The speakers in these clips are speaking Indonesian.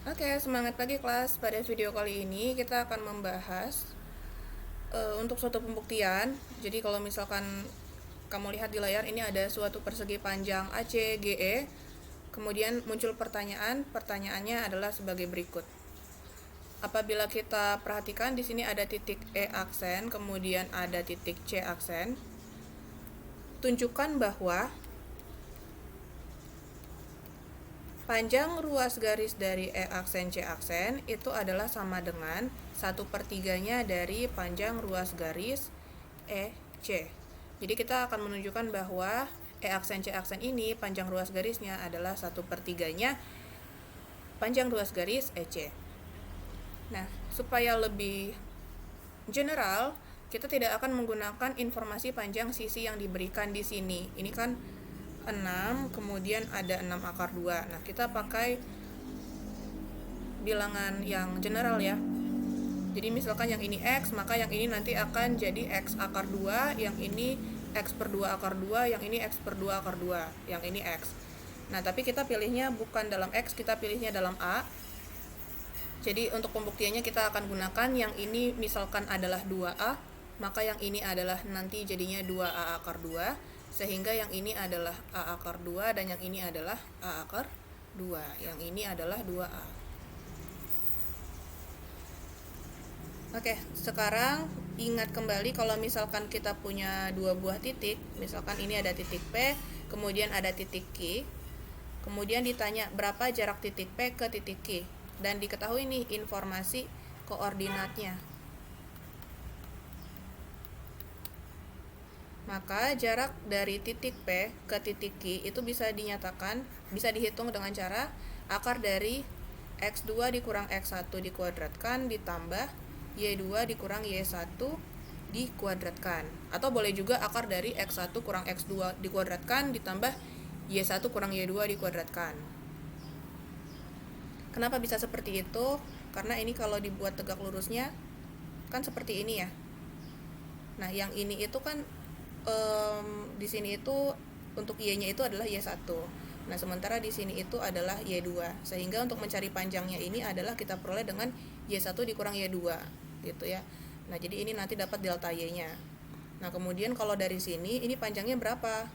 Oke, semangat pagi kelas. Pada video kali ini kita akan membahas untuk suatu pembuktian. Jadi kalau misalkan kamu lihat di layar ini ada suatu persegi panjang ACGE. Kemudian muncul pertanyaan. Pertanyaannya adalah sebagai berikut. Apabila kita perhatikan di sini ada titik E aksen, kemudian ada titik C aksen. Tunjukkan bahwa panjang ruas garis dari E aksen C aksen itu adalah sama dengan 1/3-nya dari panjang ruas garis EC. Jadi kita akan menunjukkan bahwa E aksen C aksen ini panjang ruas garisnya adalah 1/3-nya panjang ruas garis EC. Nah, supaya lebih general, kita tidak akan menggunakan informasi panjang sisi yang diberikan di sini. Ini kan 6, kemudian ada 6 akar 2. Nah, kita pakai bilangan yang general ya. Jadi misalkan yang ini X, maka yang ini nanti akan jadi X akar 2, yang ini X per 2 akar 2, yang ini X per 2 akar 2, yang ini X. Nah, tapi kita pilihnya bukan dalam X, kita pilihnya dalam A. Jadi untuk pembuktiannya kita akan gunakan yang ini misalkan adalah 2A, maka yang ini adalah nanti jadinya 2A akar 2, sehingga yang ini adalah A akar 2 dan yang ini adalah A akar 2, yang ini adalah 2A. Oke, sekarang ingat kembali kalau misalkan kita punya dua buah titik, misalkan ini ada titik P, kemudian ada titik Q, kemudian ditanya berapa jarak titik P ke titik Q, dan diketahui nih informasi koordinatnya. Maka jarak dari titik P ke titik Q itu bisa dihitung dengan cara akar dari X2 dikurang X1 dikuadratkan ditambah Y2 dikurang Y1 dikuadratkan. Atau boleh juga akar dari X1 kurang X2 dikuadratkan ditambah Y1 kurang Y2 dikuadratkan. Kenapa bisa seperti itu? Karena ini kalau dibuat tegak lurusnya kan seperti ini ya. Nah, yang ini itu kan di sini itu untuk Y-nya itu adalah Y1. Nah, sementara di sini itu adalah Y2. Sehingga untuk mencari panjangnya ini adalah kita peroleh dengan Y1 dikurang Y2 gitu ya. Nah, jadi ini nanti dapat delta Y-nya. Nah, kemudian kalau dari sini ini panjangnya berapa?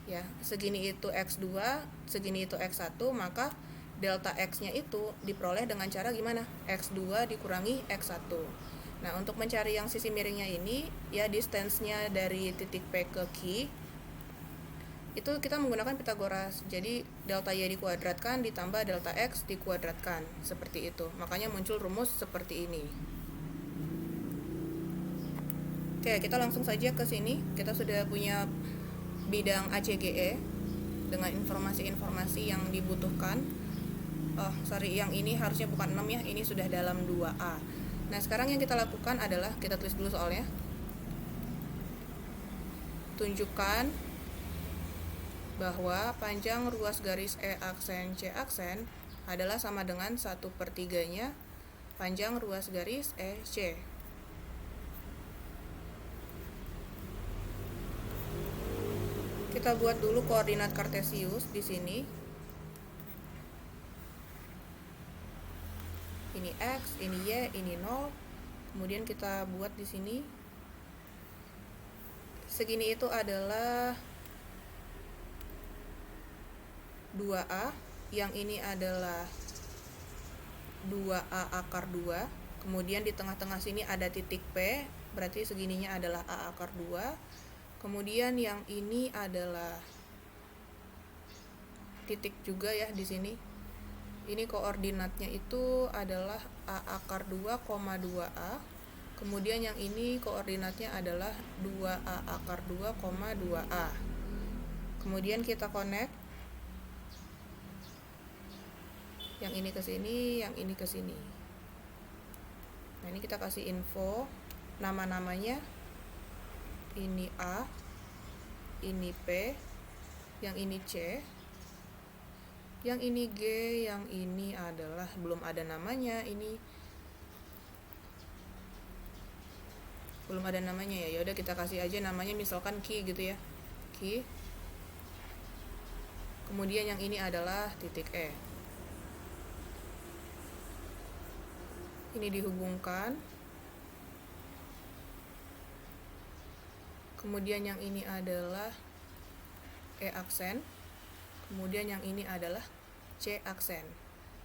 Ya, segini itu X2, segini itu X1, maka delta X-nya itu diperoleh dengan cara gimana? X2 dikurangi X1. Nah, untuk mencari yang sisi miringnya ini, ya distance-nya dari titik P ke Q, itu kita menggunakan Pitagoras. Jadi, delta Y dikuadratkan ditambah delta X dikuadratkan. Seperti itu. Makanya muncul rumus seperti ini. Oke, kita langsung saja ke sini. Kita sudah punya bidang ACGE dengan informasi-informasi yang dibutuhkan. Yang ini harusnya bukan 6 ya, ini sudah dalam 2A. Nah, sekarang yang kita lakukan adalah, kita tulis dulu soalnya. Tunjukkan bahwa panjang ruas garis E aksen C aksen adalah sama dengan 1/3-nya panjang ruas garis EC. Kita buat dulu koordinat kartesius di sini. Ini X, ini Y, ini 0. Kemudian kita buat di sini. Segini itu adalah 2A, yang ini adalah 2A akar 2. Kemudian di tengah-tengah sini ada titik P, berarti segininya adalah A akar 2. Kemudian yang ini adalah titik juga ya di sini. Ini koordinatnya itu adalah A akar 2, 2A. Kemudian yang ini koordinatnya adalah 2A akar 2, 2A. Kemudian kita connect. Yang ini ke sini, yang ini ke sini. Nah, ini kita kasih info nama-namanya. Ini A, ini P, yang ini C, yang ini G, yang ini adalah belum ada namanya, ini belum ada namanya ya. Yaudah kita kasih aja namanya misalkan Q gitu ya. Q. Kemudian yang ini adalah titik E. ini dihubungkan, kemudian yang ini adalah E aksen, kemudian yang ini adalah C aksen.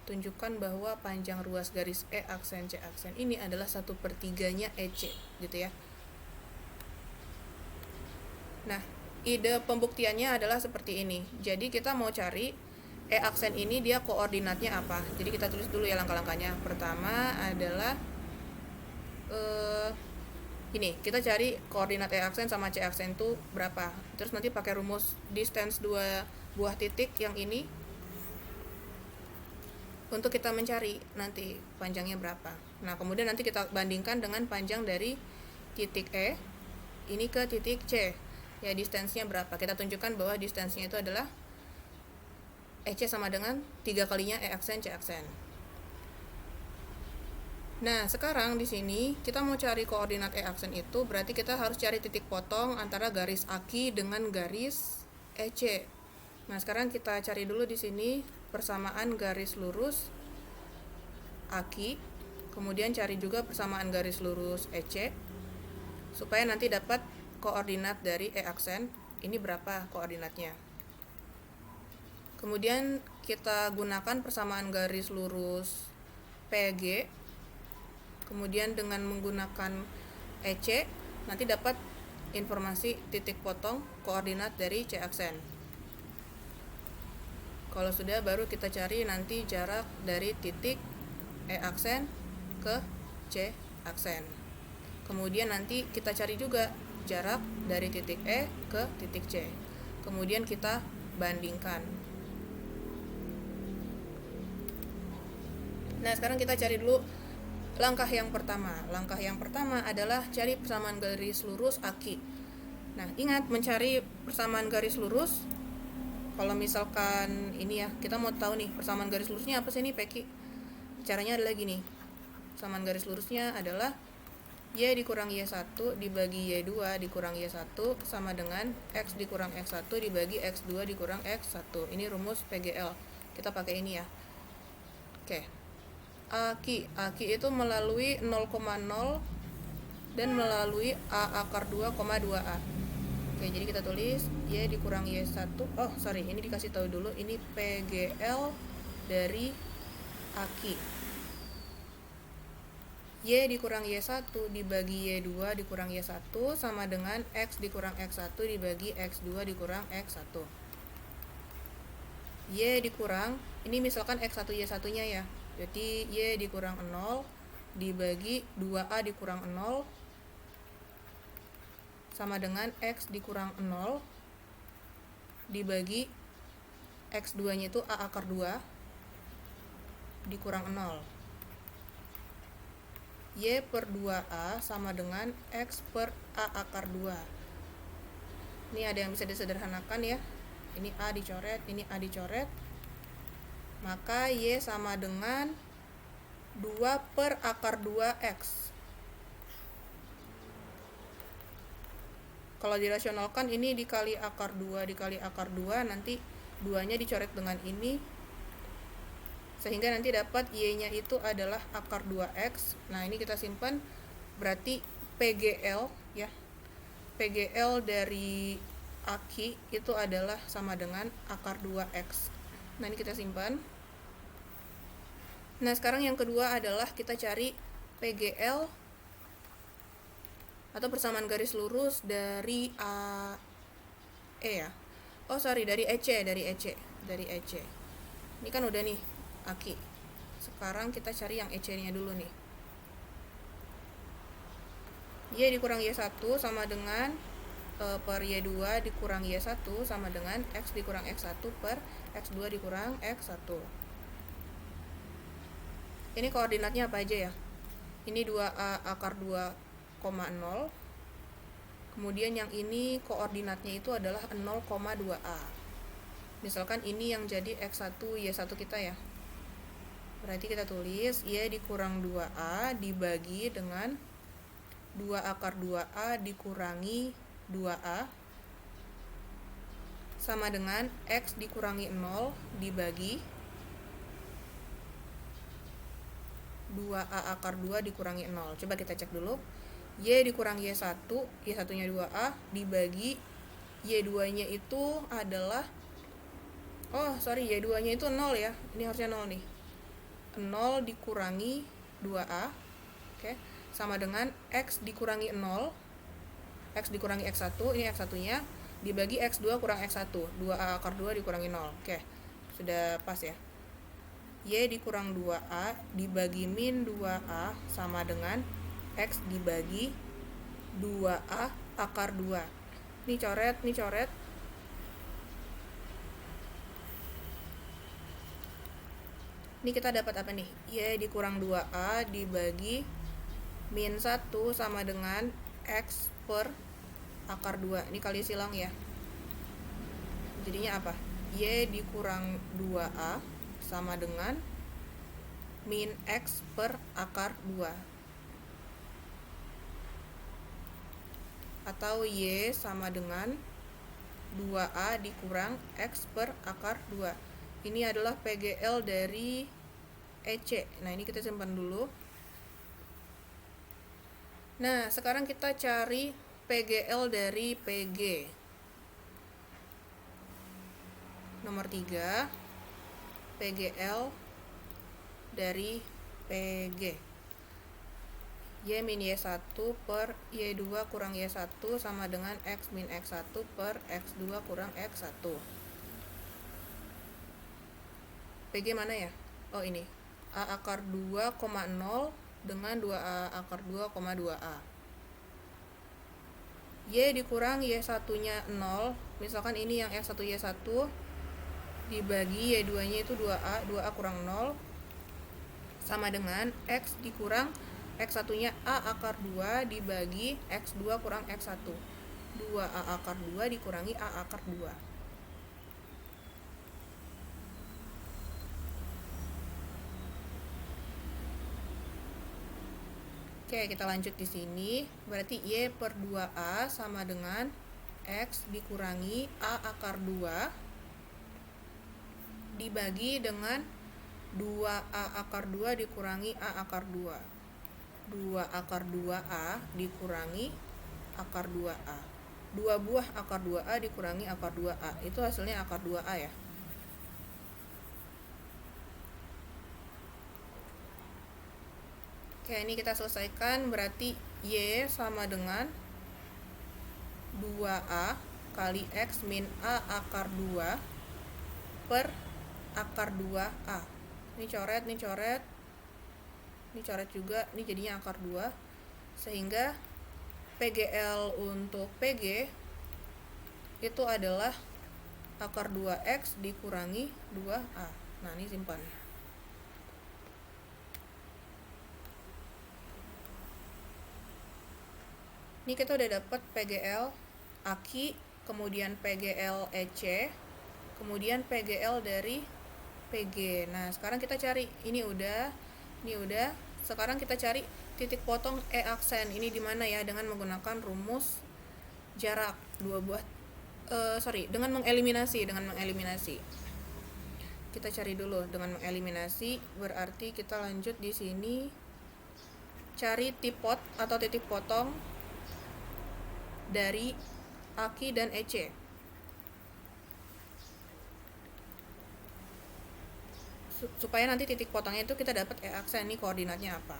Tunjukkan bahwa panjang ruas garis E aksen C aksen ini adalah 1/3-nya EC, gitu ya. Nah, ide pembuktiannya adalah seperti ini. Jadi kita mau cari E aksen ini dia koordinatnya apa. Jadi kita tulis dulu ya langkah-langkahnya. Pertama adalah ini, kita cari koordinat E aksen sama C aksen itu berapa. Terus nanti pakai rumus distance 2 buah titik yang ini untuk kita mencari nanti panjangnya berapa. Nah, kemudian nanti kita bandingkan dengan panjang dari titik E ini ke titik C. Ya, distance-nya berapa. Kita tunjukkan bahwa distance-nya itu adalah EC sama dengan 3 kalinya E aksen C aksen. Nah, sekarang di sini kita mau cari koordinat E aksen itu, berarti kita harus cari titik potong antara garis AKI dengan garis EC. Nah, sekarang kita cari dulu di sini persamaan garis lurus AKI, kemudian cari juga persamaan garis lurus EC, supaya nanti dapat koordinat dari E aksen, ini berapa koordinatnya. Kemudian kita gunakan persamaan garis lurus PG, kemudian dengan menggunakan EC nanti dapat informasi titik potong koordinat dari C aksen. Kalau sudah, baru kita cari nanti jarak dari titik E aksen ke C aksen. Kemudian nanti kita cari juga jarak dari titik E ke titik C. Kemudian kita bandingkan. Nah, sekarang kita cari dulu langkah yang pertama. Langkah yang pertama adalah cari persamaan garis lurus AKI. Nah, ingat mencari persamaan garis lurus. Kalau misalkan ini ya, kita mau tahu nih persamaan garis lurusnya apa sih nih, Peki? Caranya adalah gini. Persamaan garis lurusnya adalah Y dikurang Y1 dibagi Y2 dikurang Y1 sama dengan X dikurang X1 dibagi X2 dikurang X1. Ini rumus PGL. Kita pakai ini ya. Oke. AKI itu melalui 0,0 dan melalui A akar 2,2A. Oke, jadi kita tulis Y dikurang Y1. Ini dikasih tahu dulu, ini PGL dari AKI. Y dikurang Y1 dibagi Y2 dikurang Y1 sama dengan X dikurang X1 dibagi X2 dikurang X1. Y dikurang, ini misalkan X1 Y1 nya ya, jadi Y dikurang 0 dibagi 2A dikurang 0 sama dengan X dikurang 0 dibagi X2 nya itu A akar 2 dikurang 0. Y per 2A sama dengan X per A akar 2. Ini ada yang bisa disederhanakan ya. Ini A dicoret, ini A dicoret. Maka Y sama dengan 2 per akar 2X. Kalau dirasionalkan ini dikali akar 2 dikali akar 2, nanti 2-nya dicoret dengan ini, sehingga nanti dapat Y-nya itu adalah akar 2X. Nah, ini kita simpan, berarti PGL ya. PGL dari AKI itu adalah sama dengan akar 2X. Nah, ini kita simpan. Nah, sekarang yang kedua adalah kita cari PGL atau persamaan garis lurus dari AE ya. Dari EC. Ini kan udah nih AKI. Sekarang kita cari yang EC-nya dulu nih. Y dikurang Y1 sama dengan per Y2 dikurang Y1 sama dengan X dikurang X1 per X2 dikurang X1. Ini koordinatnya apa aja ya? Ini 2A akar 2,0. Kemudian yang ini koordinatnya itu adalah 0,2A. Misalkan ini yang jadi X1 Y1 kita ya. Berarti kita tulis Y dikurang 2A dibagi dengan 2 akar 2A dikurangi 2A sama dengan X dikurangi 0 dibagi 2A akar 2 dikurangi 0. Coba kita cek dulu. Y dikurangi Y1, Y1 nya 2A dibagi Y2 nya itu adalah Y2 nya itu 0 ya. Ini harusnya 0 nih. 0 dikurangi 2A, oke, sama dengan X dikurangi 0, X dikurangi X1, ini X1 nya dibagi X2 kurang X1, 2A akar 2 dikurangi 0. Oke, sudah pas ya. Y dikurang 2A dibagi min 2A sama dengan X dibagi 2A akar 2. Ini coret, ini coret. Ini kita dapat apa nih? Y dikurang 2A dibagi min 1 sama dengan X per akar 2. Ini kali silang ya. Jadinya apa? Y dikurang 2A sama dengan min X per akar 2. Atau Y sama dengan 2A dikurang X per akar 2. Ini adalah PGL dari EC. Nah, ini kita simpan dulu. Nah, sekarang kita cari PGL dari PG. Nomor 3, PGL dari PG. Y min Y1 per Y2 kurang Y1 sama dengan X min X1 per X2 kurang X1. PG mana ya? Oh, ini. A akar 2,0 dengan 2A akar 2,2A. Y dikurang Y1 nya 0. Misalkan ini yang X1 Y1 dibagi Y2 nya itu 2A, 2A kurang 0 sama dengan X dikurang X1 nya A akar 2 dibagi X2 kurang X1, 2A akar 2 dikurangi A akar 2. Oke, kita lanjut di sini. Berarti Y per 2A sama dengan X dikurangi A akar 2 dibagi dengan 2A akar 2 dikurangi A akar 2. 2 akar 2A dikurangi akar 2A. 2 buah akar 2A dikurangi akar 2A. Itu hasilnya akar 2A ya. Oke, ini kita selesaikan. Berarti Y sama dengan 2A kali X min A akar 2 per akar 2A. Ini coret, ini coret. Ini coret juga, ini jadinya akar 2. Sehingga PGL untuk PG itu adalah akar 2X dikurangi 2A. Nah, ini simpan. Ini kita udah dapat PGL AKI, kemudian PGL EC, kemudian PGL dari PG. Nah, sekarang kita cari, ini udah. Sekarang kita cari titik potong E aksen. Ini di mana ya? Dengan menggunakan rumus jarak dengan mengeliminasi. Kita cari dulu dengan mengeliminasi, berarti kita lanjut di sini cari tipot atau titik potong dari AKI dan EC. Supaya nanti titik potongnya itu kita dapat E aksen, ini koordinatnya apa.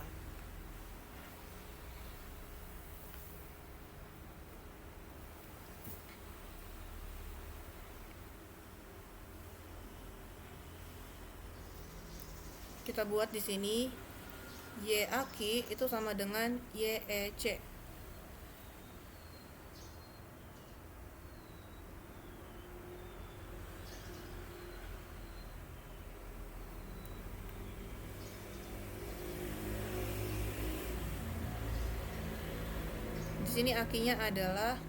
Kita buat di sini Y AKI itu sama dengan Y EC. Di sini AKI-nya adalah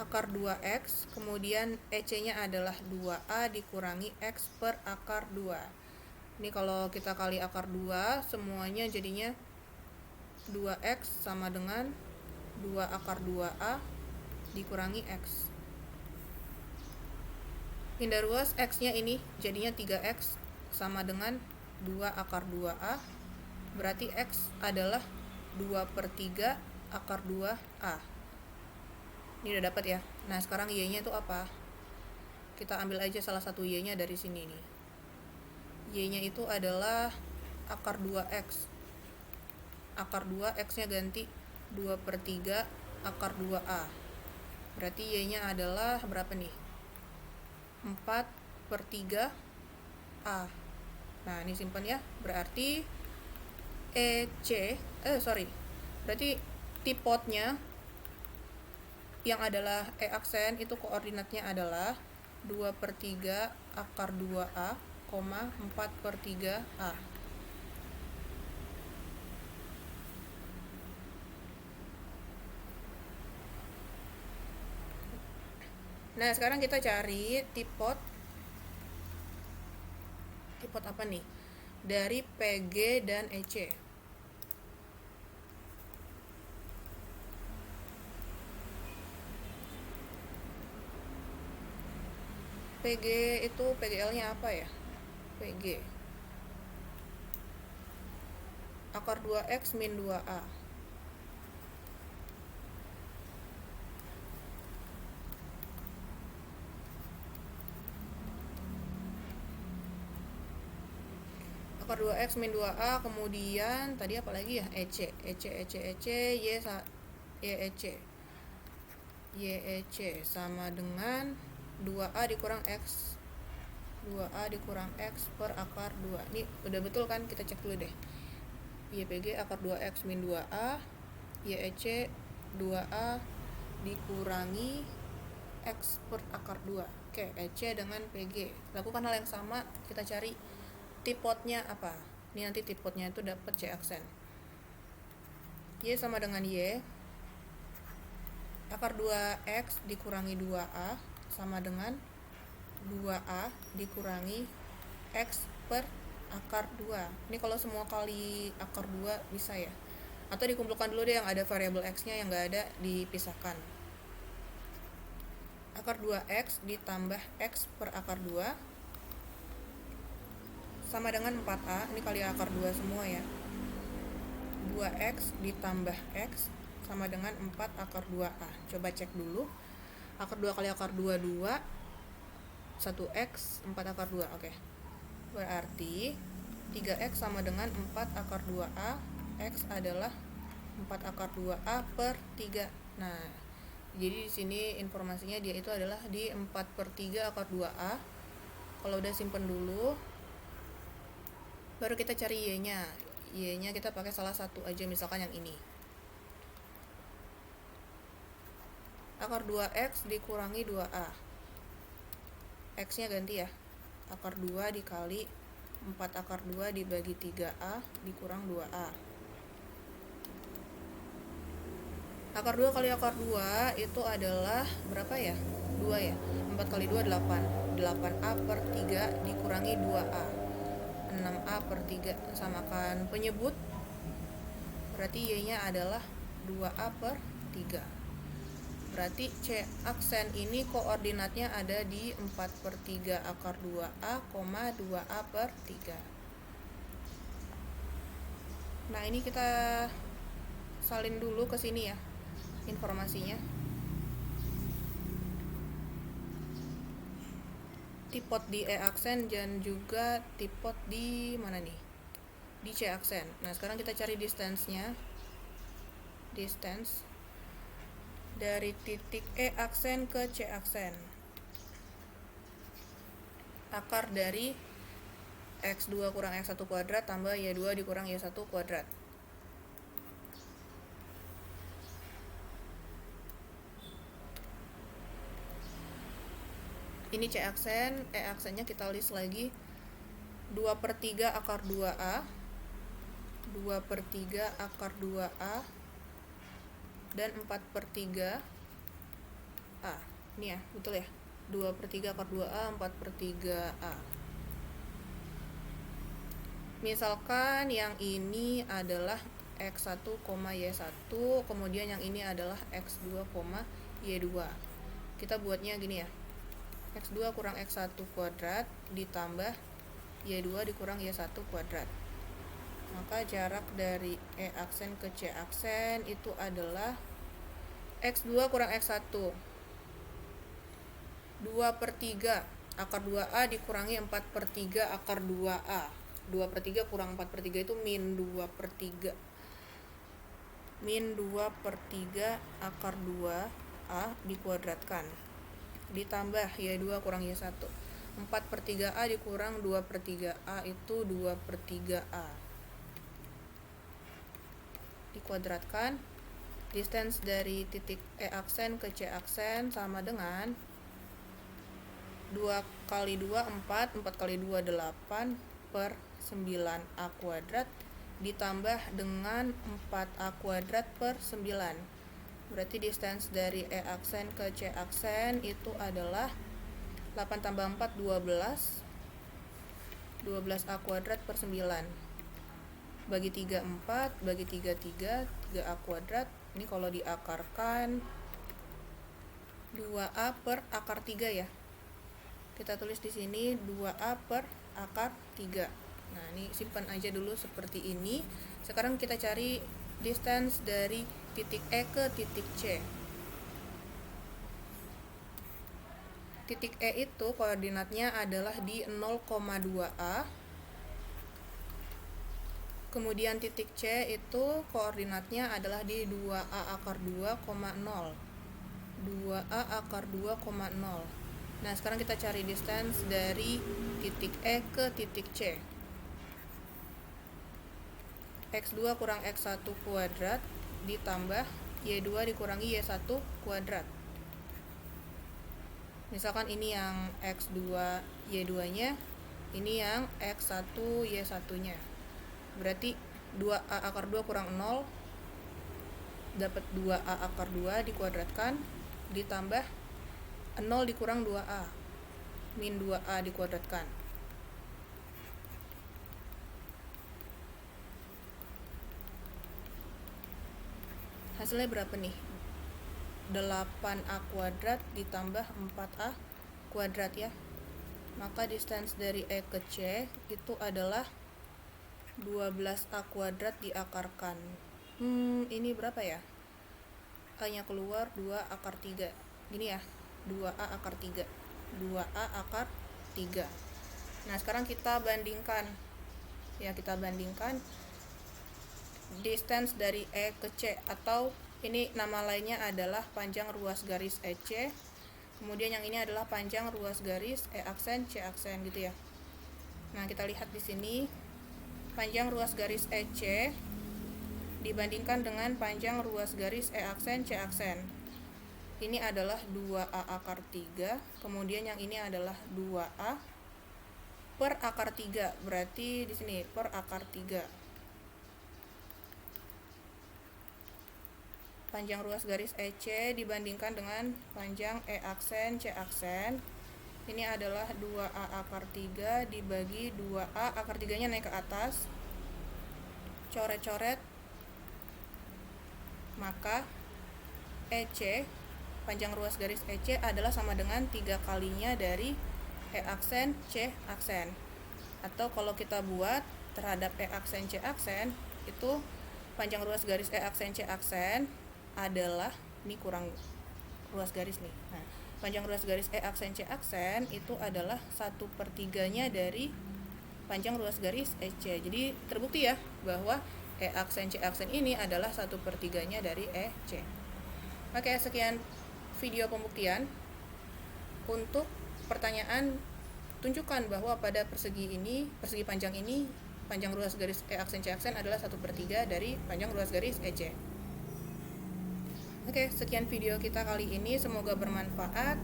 akar 2X, kemudian EC-nya adalah 2A dikurangi X per akar 2. Ini kalau kita kali akar 2, semuanya jadinya 2X sama dengan 2 akar 2A dikurangi X. Hindar luas X-nya ini jadinya 3X sama dengan 2 akar 2A berarti X adalah 2/3 akar 2A. Ini udah dapat ya. Nah sekarang Y-nya itu apa? Kita ambil aja salah satu Y-nya dari sini nih. Y-nya itu adalah akar 2X. Akar 2, X-nya ganti 2/3 akar 2A. Berarti Y-nya adalah berapa nih? 4/3 A. Nah ini simpan ya. Berarti berarti tipotnya yang adalah E aksen itu koordinatnya adalah 2/3 akar 2A, 4/3 A. Nah sekarang kita cari tipot apa nih? Dari PG dan EC. PG itu PGL-nya apa ya? PG akar 2X min 2A. Akar 2X min 2A, kemudian tadi apa lagi ya? EC YEC sama dengan 2A dikurang X 2A dikurang X per akar 2. Ini udah betul kan? Kita cek dulu deh. YPG akar 2X min 2A, YEC 2A dikurangi X per akar 2. Oke, EC dengan PG. Lakukan hal yang sama, kita cari tipotnya apa. Ini nanti tipotnya itu dapat C aksen. Y sama dengan Y. Akar 2X dikurangi 2A sama dengan 2A dikurangi X per akar 2. Ini kalau semua kali akar 2 bisa ya. Atau dikumpulkan dulu deh yang ada variabel X-nya, yang nggak ada dipisahkan. Akar 2X ditambah X per akar 2 sama dengan 4A. Ini kali akar 2 semua ya. 2X ditambah X sama dengan 4 akar 2A. Coba cek dulu. Akar 2 kali akar 2, 2. 1X, 4 akar 2. Oke. Berarti 3X sama dengan 4 akar 2A. X adalah 4 akar 2A per 3. Nah, jadi di sini informasinya dia itu adalah di 4/3 akar 2A. Kalau udah simpen dulu, baru kita cari Y-nya. Y-nya kita pakai salah satu aja, misalkan yang ini. Akar 2X dikurangi 2A. X-nya ganti ya. Akar 2 dikali 4 akar 2 dibagi 3A dikurang 2A. Akar 2 kali akar 2 itu adalah berapa ya? 2 ya. 4 kali 2 8. 8A per 3 dikurangi 2A. 6A per 3 samakan penyebut. Berarti Y-nya adalah 2A per 3. Berarti C aksen ini koordinatnya ada di 4/3 akar 2A, 2A per 3. Nah ini kita salin dulu ke sini ya informasinya. Tipot di E aksen dan juga tipot di mana nih? Di C aksen. Nah sekarang kita cari distance-nya. Distance dari titik E aksen ke C aksen. Akar dari X2 kurang X1 kuadrat tambah Y2 dikurang Y1 kuadrat. Ini C aksen, E aksennya kita list lagi. 2/3 akar 2A, 2/3 akar 2A, dan 4/3 A. Ini ya, betul ya? 2/3 akar 2A, 4/3 A. Misalkan yang ini adalah X1, Y1, kemudian yang ini adalah X2, Y2. Kita buatnya gini ya. X2 kurang X1 kuadrat ditambah Y2 dikurang Y1 kuadrat. Maka jarak dari E aksen ke C aksen itu adalah X2 kurang X1. 2/3 akar 2A dikurangi 4/3 akar 2A. 2/3 kurang 4/3 itu min 2/3. Min 2/3 akar 2A dikuadratkan. Ditambah Y2 kurang Y1. 4/3A dikurang 2/3A itu 2/3A. Dikuadratkan. Distance dari titik E aksen ke C aksen sama dengan 2 kali 2 4, 4 kali 2 8 per 9A kuadrat ditambah dengan 4A kuadrat per 9. Berarti distance dari E aksen ke C aksen itu adalah 8 tambah 4 12. 12A kuadrat per 9. Bagi 3 4, bagi 3 3, 3A kuadrat. Ini kalau diakarkan 2A per akar 3 ya. Kita tulis di sini 2A per akar 3. Nah, ini simpan aja dulu seperti ini. Sekarang kita cari distance dari titik E ke titik C. Titik E itu koordinatnya adalah di 0,2A. Kemudian titik C itu koordinatnya adalah di 2A akar 2,0. 2A akar 2,0. Nah, sekarang kita cari distance dari titik E ke titik C. X2 kurang X1 kuadrat ditambah Y2 dikurangi Y1 kuadrat. Misalkan ini yang X2 Y2 nya, ini yang X1 Y1 nya. Berarti 2A akar 2 kurang 0 dapat 2A akar 2 dikuadratkan ditambah 0 dikurang 2A min 2A dikuadratkan. Hasilnya berapa nih? 8A kuadrat ditambah 4A kuadrat ya. Maka distance dari E ke C itu adalah 12A kuadrat diakarkan. Ini berapa ya? A-nya keluar 2 akar 3. Gini ya, 2A akar 3. 2A akar 3. Nah, sekarang kita bandingkan. Ya, kita bandingkan distance dari E ke C, atau ini nama lainnya adalah panjang ruas garis EC. Kemudian yang ini adalah panjang ruas garis E aksen C aksen gitu ya. Nah, kita lihat di sini panjang ruas garis EC dibandingkan dengan panjang ruas garis E aksen C aksen. Ini adalah 2A akar 3, kemudian yang ini adalah 2A per akar 3. Berarti di sini per akar 3. Panjang ruas garis EC dibandingkan dengan panjang E aksen C aksen. Ini adalah 2A akar 3 dibagi 2A akar 3 nya naik ke atas, coret-coret, maka EC, panjang ruas garis EC adalah sama dengan 3 kalinya dari E aksen C aksen. Atau kalau kita buat terhadap E aksen C aksen, itu panjang ruas garis E aksen C aksen adalah, ini kurang ruas garis nih. Nah, panjang ruas garis E aksen C aksen itu adalah 1/3-nya dari panjang ruas garis EC. Jadi terbukti ya bahwa E aksen C aksen ini adalah 1/3-nya dari EC. Oke, sekian video pembuktian. Untuk pertanyaan, tunjukkan bahwa pada persegi panjang ini, panjang ruas garis E aksen C aksen adalah 1/3 dari panjang ruas garis EC. Oke, sekian video kita kali ini. Semoga bermanfaat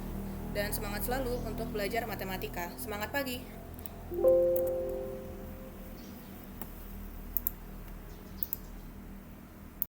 dan semangat selalu untuk belajar matematika. Semangat pagi!